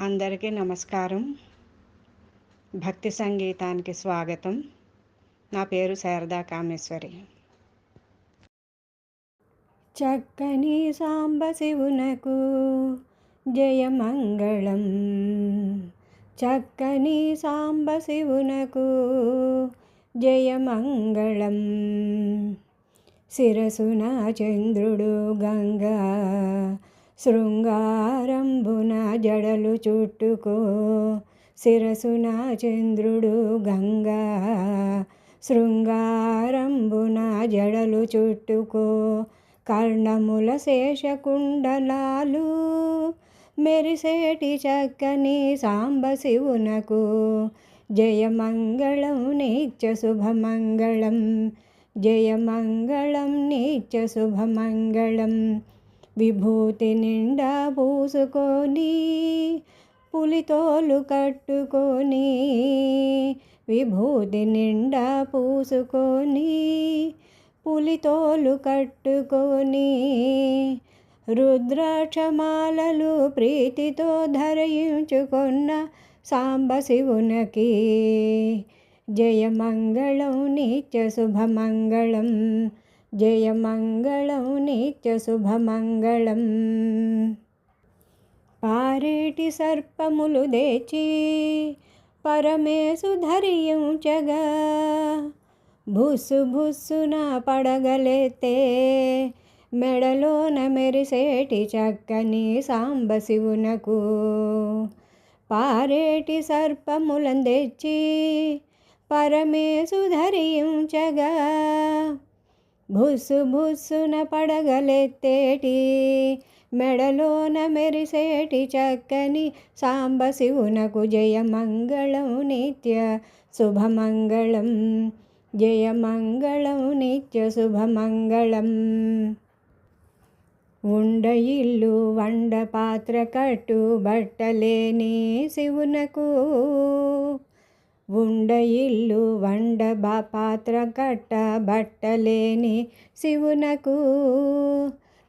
అందరికీ నమస్కారం. భక్తి సంగీతానికి స్వాగతం. నా పేరు శారదా కామేశ్వరి. చక్కని సాంబశివునకు జయమంగళం. చక్కని సాంబశివునకు జయమంగళం. శిరసున చంద్రుడు గంగా, శృంగారంబున జడలు చుట్టుకో. శిరసున చంద్రుడు గంగా, శృంగారంబున జడలు చుట్టుకో. కర్ణముల శేషకుండలాలు మెరిసేటి చక్కని సాంబశివునకు జయమంగళం నిత్య శుభమంగళం. జయమంగళం నిత్య శుభమంగళం. విభూతి నిండా పూసుకొని పులితోలు కట్టుకొని, విభూతి నిండా పూసుకొని పులితోలు కట్టుకొని, రుద్రాక్షమాలలు ప్రీతితో ధరించుకొన్న సాంబశివునకి జయమంగళం నిత్య శుభమంగళం. జయమంగళం నిత్య శుభమంగళం. పారేటి సర్పములు దేచి పరమేశు ధరించగా, భుస్సు భుస్సున పడగలెత్తే మెడలోన మెరిసేటి చక్కని సాంబశివునకు. పారేటి సర్పములను తెచ్చి పరమేశు ధరించగా, భుస్సు భుస్సున పడగలెత్తేటి మెడలోన మెరిసేటి చక్కని సాంబశివునకు జయమంగళం నిత్య శుభమంగళం. జయమంగళం నిత్య శుభమంగళం. ఉండ ఇల్లు వండ పాత్ర కట్టు బట్టలేని శివునకు, ఉండ ఇల్లు వండ పాత్ర కట్ట బట్టలేని శివునకు,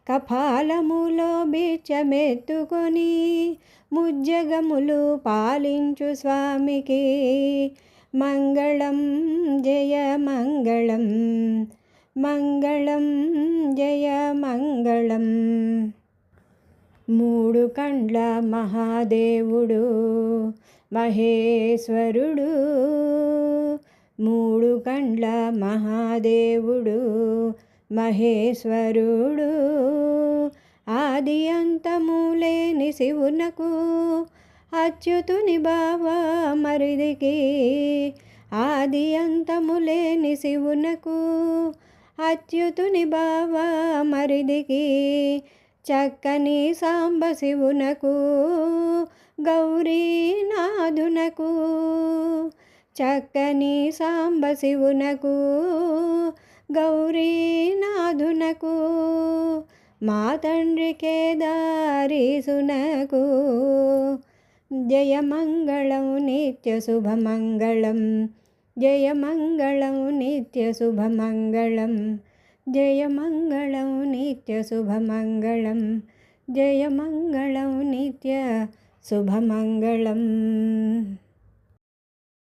కపాలములో బిచ్చమెత్తుకొని ముజ్జగములు పాలించు స్వామికి మంగళం జయ మంగళం. మంగళం జయ మంగళం. మూడు కండ్ల మహాదేవుడు మహేశ్వరుడు, మూడు కండ్ల మహాదేవుడు మహేశ్వరుడు, ఆది అంతము లేని శివునకు అచ్యుతుని బావ మరిదికి. ఆది అంతము లేని శివునకు అచ్యుతుని బావ మరిదికి, చక్కని సాంబశివునకు గౌరీనాథునకు. చక్కని సాంబశివునకు గౌరీనాథునకు, మా తండ్రి కేదారీసునకు జయమంగళం నిత్య శుభమంగళం. జయమంగళం నిత్య శుభమంగళం. జయమంగళం నిత్య శుభమంగళం. జయమంగళం నిత్య శుభమంగళం.